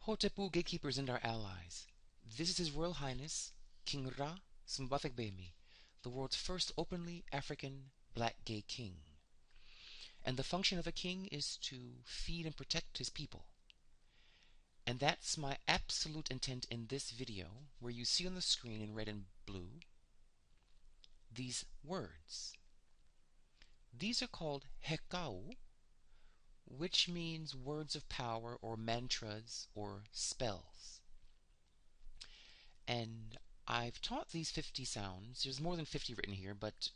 Hotepu gatekeepers and our allies. This is His Royal Highness, King Ra Sumbathekbemi, the world's first openly African black gay king. And the function of a king is to feed and protect his people. And that's my absolute intent in this video, where you see on the screen in red and blue these words. These are called hekau, which means words of power or mantras or spells. And I've taught these 50 sounds. There's more than 50 written here, but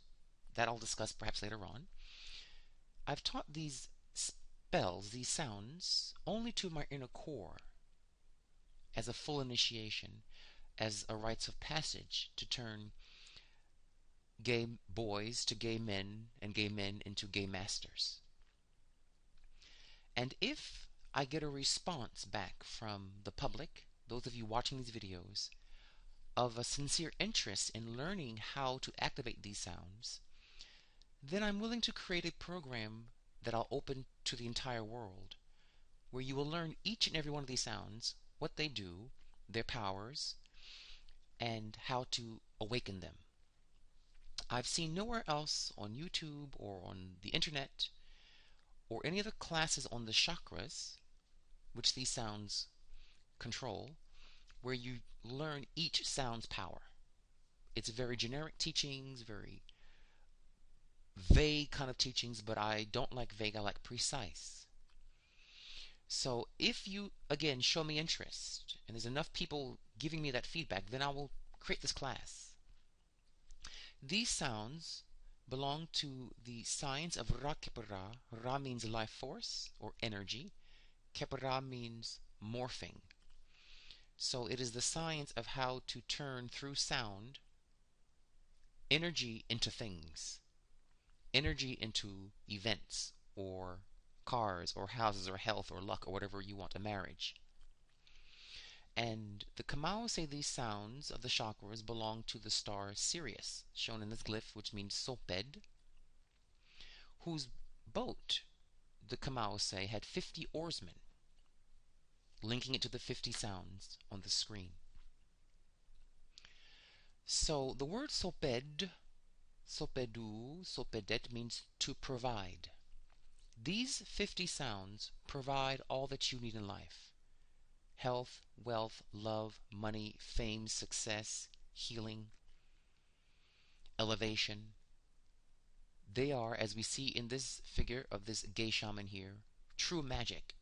that I'll discuss perhaps later on. I've taught these spells, these sounds, only to my inner core as a full initiation, as a rites of passage to turn gay boys to gay men and gay men into gay masters. And if I get a response back from the public, those of you watching these videos, of a sincere interest in learning how to activate these sounds, then I'm willing to create a program that I'll open to the entire world, where you will learn each and every one of these sounds, what they do, their powers, and how to awaken them. I've seen nowhere else on YouTube or on the internet or any other classes on the chakras, which these sounds control, where you learn each sound's power. It's very generic teachings, very vague kind of teachings, but I don't like vague, I like precise. So if you, again, show me interest, and there's enough people giving me that feedback, then I will create this class. These sounds belong to the science of Ra Kepara. Ra means life force or energy. Kepara means morphing. So it is the science of how to turn through sound energy into things, energy into events or cars or houses or health or luck or whatever you want, a marriage. And the Kamau say these sounds of the chakras belong to the star Sirius, shown in this glyph, which means Soped, whose boat, the Kamau say, had 50 oarsmen, linking it to the 50 sounds on the screen. So the word Soped, Sopedu, Sopedet means to provide. These 50 sounds provide all that you need in life: health, wealth, love, money, fame, success, healing, elevation. They are, as we see in this figure of this gay shaman here, true magic.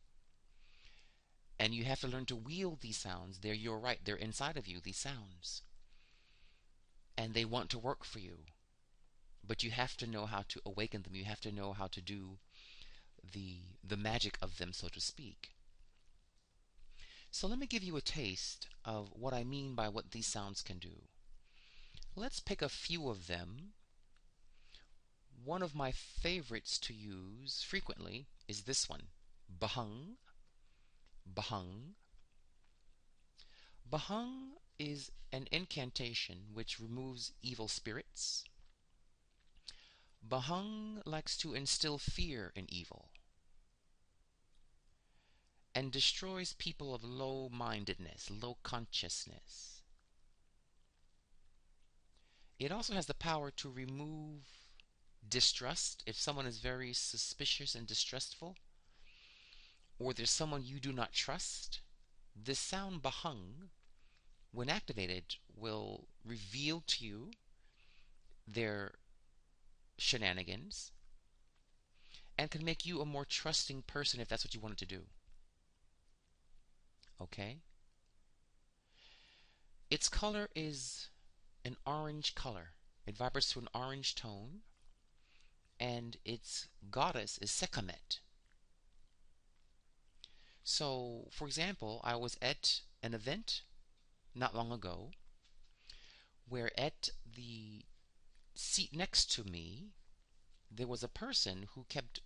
And you have to learn to wield these sounds. You're right, they're inside of you, these sounds. And they want to work for you. But you have to know how to awaken them. You have to know how to do the magic of them, so to speak. So let me give you a taste of what I mean by what these sounds can do. Let's pick a few of them. One of my favorites to use frequently is this one, Bahang. Bahang. Bahang is an incantation which removes evil spirits. Bahang likes to instill fear in evil and destroys people of low-mindedness, low consciousness. It also has the power to remove distrust. If someone is very suspicious and distrustful, or there's someone you do not trust, this sound Bahang, when activated, will reveal to you their shenanigans and can make you a more trusting person if that's what you wanted to do. Okay? Its color is an orange color. It vibrates to an orange tone, and its goddess is Sekhmet. So, for example, I was at an event not long ago where at the seat next to me there was a person who kept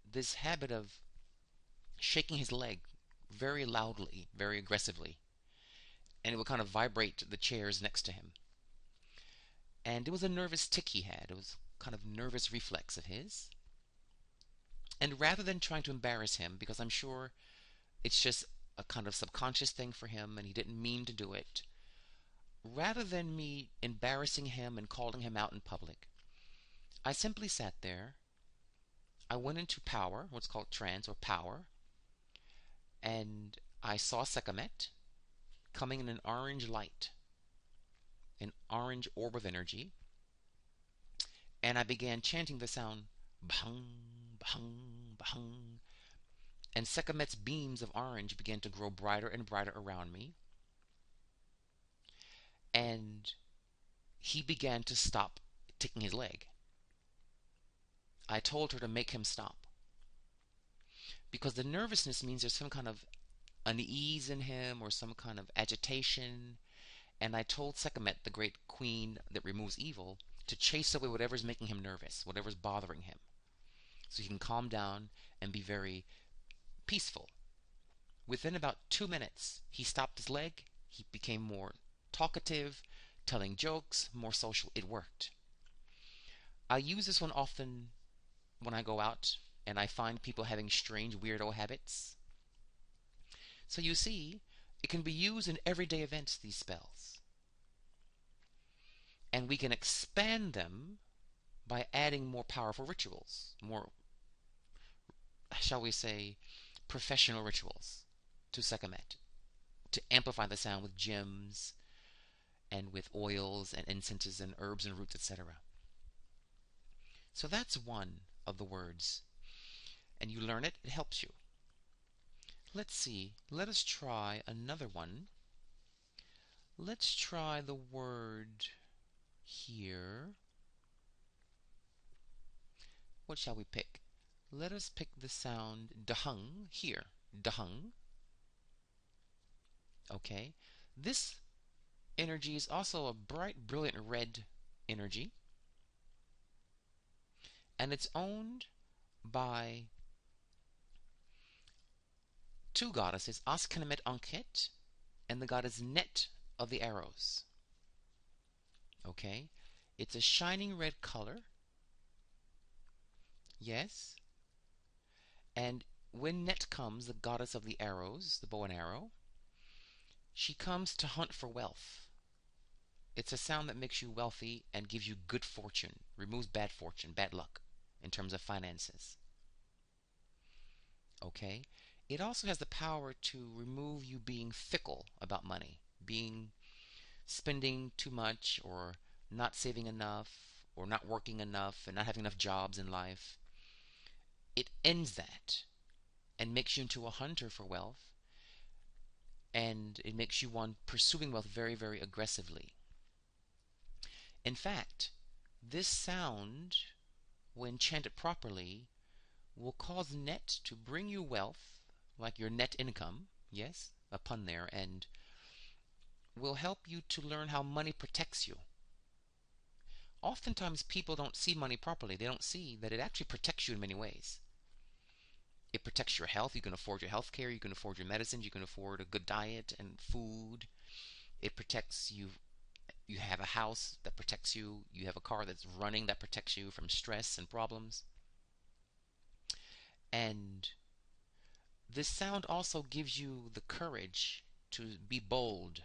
this habit of shaking his leg very loudly, very aggressively, and it would kind of vibrate the chairs next to him. And it was a nervous tic he had. It was kind of nervous reflex of his. And rather than trying to embarrass him, because I'm sure it's just a kind of subconscious thing for him, and he didn't mean to do it. Rather than me embarrassing him and calling him out in public, I simply sat there. I went into power, what's called trance or power, and I saw Sekhmet coming in an orange light, an orange orb of energy, and I began chanting the sound bhang, bhang, bhang, and Sekhmet's beams of orange began to grow brighter and brighter around me, and he began to stop ticking his leg. I told her to make him stop, because the nervousness means there's some kind of unease in him or some kind of agitation. And I told Sekhmet, the great queen that removes evil, to chase away whatever's making him nervous, whatever's bothering him, so he can calm down and be very peaceful. Within about 2 minutes, he stopped his leg. He became more talkative, telling jokes, more social. It worked. I use this one often when I go out and I find people having strange, weirdo habits. So you see, it can be used in everyday events, these spells. And we can expand them by adding more powerful rituals, more, shall we say, professional rituals to Sekhmet, to amplify the sound with gems and with oils and incenses and herbs and roots, etc. So that's one of the words. And you learn it, it helps you. Let's see, let us try another one. Let's try the word here. What shall we pick? Let us pick the sound dahung here. Dahung. Okay. This energy is also a bright, brilliant red energy. And it's owned by two goddesses, Askhenemet Ankhet and the goddess Net of the arrows. Okay. It's a shining red color. Yes. And when Net comes, the goddess of the arrows, the bow and arrow, she comes to hunt for wealth. It's a sound that makes you wealthy and gives you good fortune, removes bad fortune, bad luck in terms of finances. Okay? It also has the power to remove you being fickle about money, spending too much or not saving enough or not working enough and not having enough jobs in life. It ends that and makes you into a hunter for wealth, and it makes you one pursuing wealth very, very aggressively. In fact, this sound, when chanted properly, will cause Net to bring you wealth, like your net income, yes, a pun there, and will help you to learn how money protects you. Oftentimes people don't see money properly. They don't see that it actually protects you in many ways. It protects your health. You can afford your health care. You can afford your medicines. You can afford a good diet and food. It protects you. You have a house that protects you. You have a car that's running that protects you from stress and problems. And this sound also gives you the courage to be bold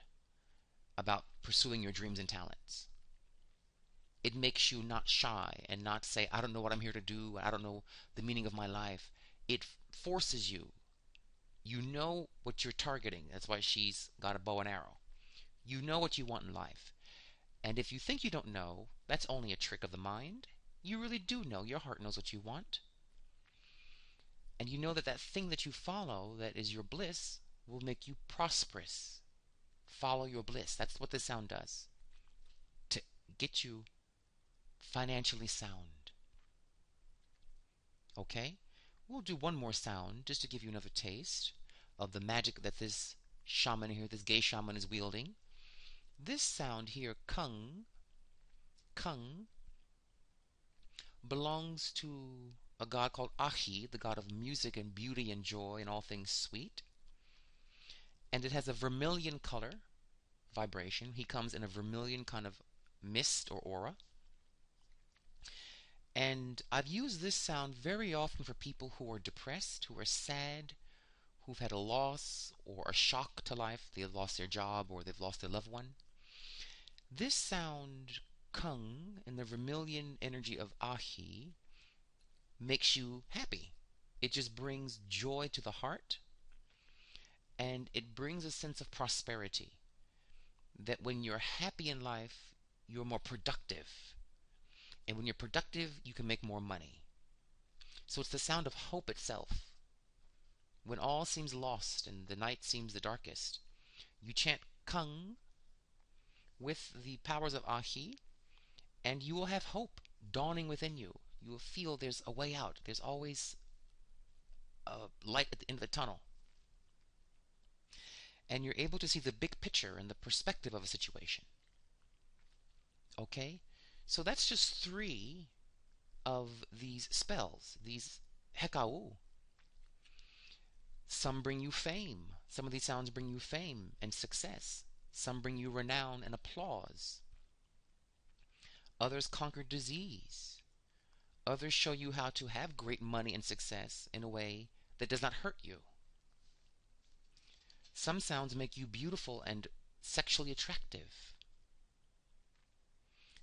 about pursuing your dreams and talents. It makes you not shy and not say, I don't know what I'm here to do. I don't know the meaning of my life. It forces you. You know what you're targeting. That's why she's got a bow and arrow. You know what you want in life. And if you think you don't know, that's only a trick of the mind. You really do know. Your heart knows what you want. And you know that that thing that you follow, that is your bliss, will make you prosperous. Follow your bliss. That's what this sound does. To get you financially sound. Okay? We'll do one more sound just to give you another taste of the magic that this shaman here, this gay shaman, is wielding. This sound here, kung, belongs to a god called Ahi, the god of music and beauty and joy and all things sweet. And it has a vermilion color, vibration. He comes in a vermilion kind of mist or aura. And I've used this sound very often for people who are depressed, who are sad, who've had a loss or a shock to life. They've lost their job or they've lost their loved one. This sound, kung, in the vermilion energy of ahi, makes you happy. It just brings joy to the heart, and it brings a sense of prosperity. That when you're happy in life, you're more productive. And when you're productive, you can make more money. So it's the sound of hope itself. When all seems lost and the night seems the darkest, you chant kung with the powers of ahi, and you will have hope dawning within you. You will feel there's a way out. There's always a light at the end of the tunnel. And you're able to see the big picture and the perspective of a situation. Okay? So that's just 3 of these spells, these hekau. Some bring you fame. Some of these sounds bring you fame and success. Some bring you renown and applause. Others conquer disease. Others show you how to have great money and success in a way that does not hurt you. Some sounds make you beautiful and sexually attractive.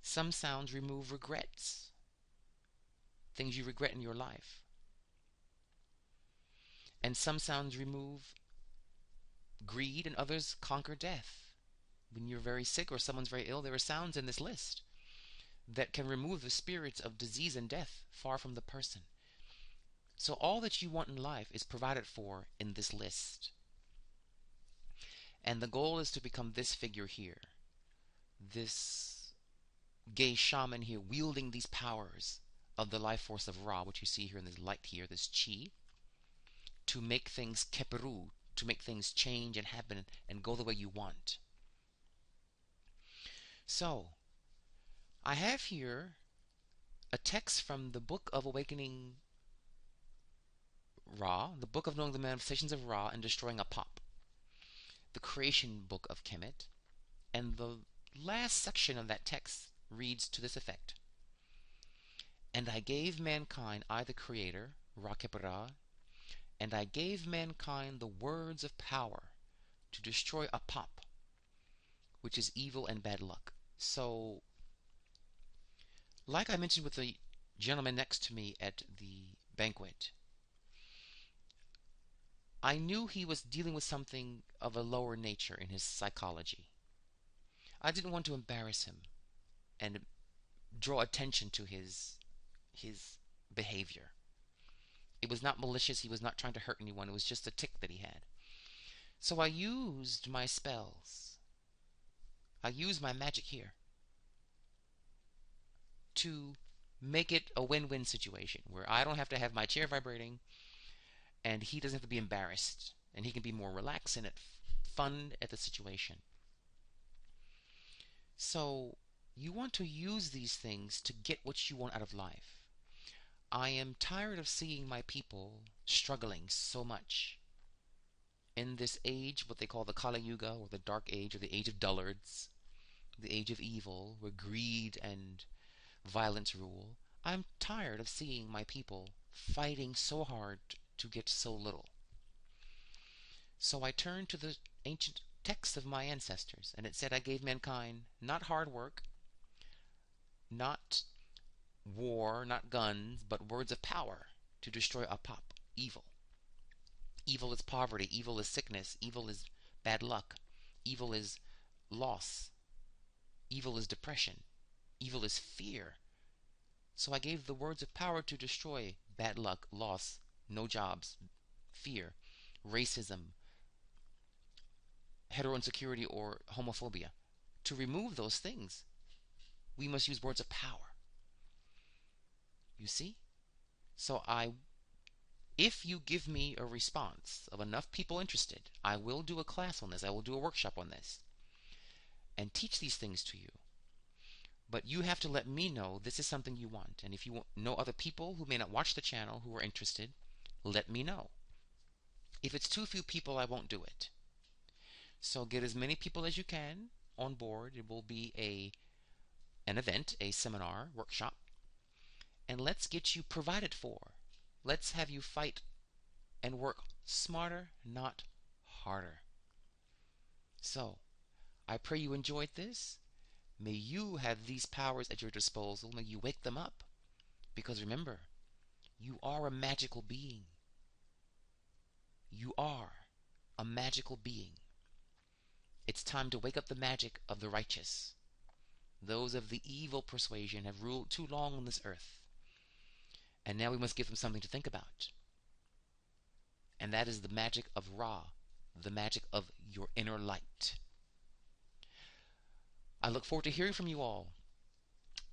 Some sounds remove regrets, things you regret in your life. And some sounds remove greed, and others conquer death. When you're very sick or someone's very ill, there are sounds in this list that can remove the spirits of disease and death far from the person. So all that you want in life is provided for in this list. And the goal is to become this figure here, this gay shaman here, wielding these powers of the life force of Ra, which you see here in this light here, this chi, to make things keperu, to make things change and happen and go the way you want. So, I have here a text from the Book of Awakening Ra, the Book of Knowing the Manifestations of Ra and Destroying Apap, the creation book of Kemet, and the last section of that text reads to this effect: And I gave mankind, I the Creator, Ra Kepra, and I gave mankind the words of power to destroy Apap, which is evil and bad luck. So, like I mentioned with the gentleman next to me at the banquet, I knew he was dealing with something of a lower nature in his psychology. I didn't want to embarrass him and draw attention to his behavior. It was not malicious. He was not trying to hurt anyone. It was just a tic that he had. So I used my spells. I used my magic here to make it a win-win situation where I don't have to have my chair vibrating and he doesn't have to be embarrassed, and he can be more relaxed and fun at the situation. So you want to use these things to get what you want out of life. I am tired of seeing my people struggling so much in this age, what they call the Kali Yuga, or the Dark Age, or the Age of Dullards, the Age of Evil, where greed and violence rule. I'm tired of seeing my people fighting so hard to get so little. So I turned to the ancient texts of my ancestors, and it said I gave mankind not hard work, not war, not guns, but words of power to destroy Apap, evil. Evil is poverty, evil is sickness, evil is bad luck, evil is loss, evil is depression, evil is fear. So I gave the words of power to destroy bad luck, loss, no jobs, fear, racism, heteroinsecurity, or homophobia. To remove those things, we must use words of power. You see? So if you give me a response of enough people interested, I will do a class on this. I will do a workshop on this and teach these things to you. But you have to let me know this is something you want. And if you know other people who may not watch the channel who are interested, let me know. If it's too few people, I won't do it. So get as many people as you can on board. It will be an event, a seminar, workshop. And let's get you provided for. Let's have you fight and work smarter, not harder. So, I pray you enjoyed this. May you have these powers at your disposal. May you wake them up. Because remember, you are a magical being. You are a magical being. It's time to wake up the magic of the righteous. Those of the evil persuasion have ruled too long on this earth. And now we must give them something to think about. And that is the magic of Ra, the magic of your inner light. I look forward to hearing from you all.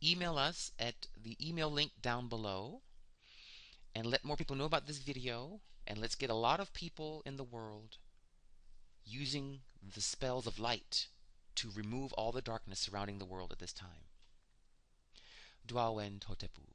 Email us at the email link down below and let more people know about this video, and let's get a lot of people in the world using the spells of light to remove all the darkness surrounding the world at this time. Dwawen Hotepu.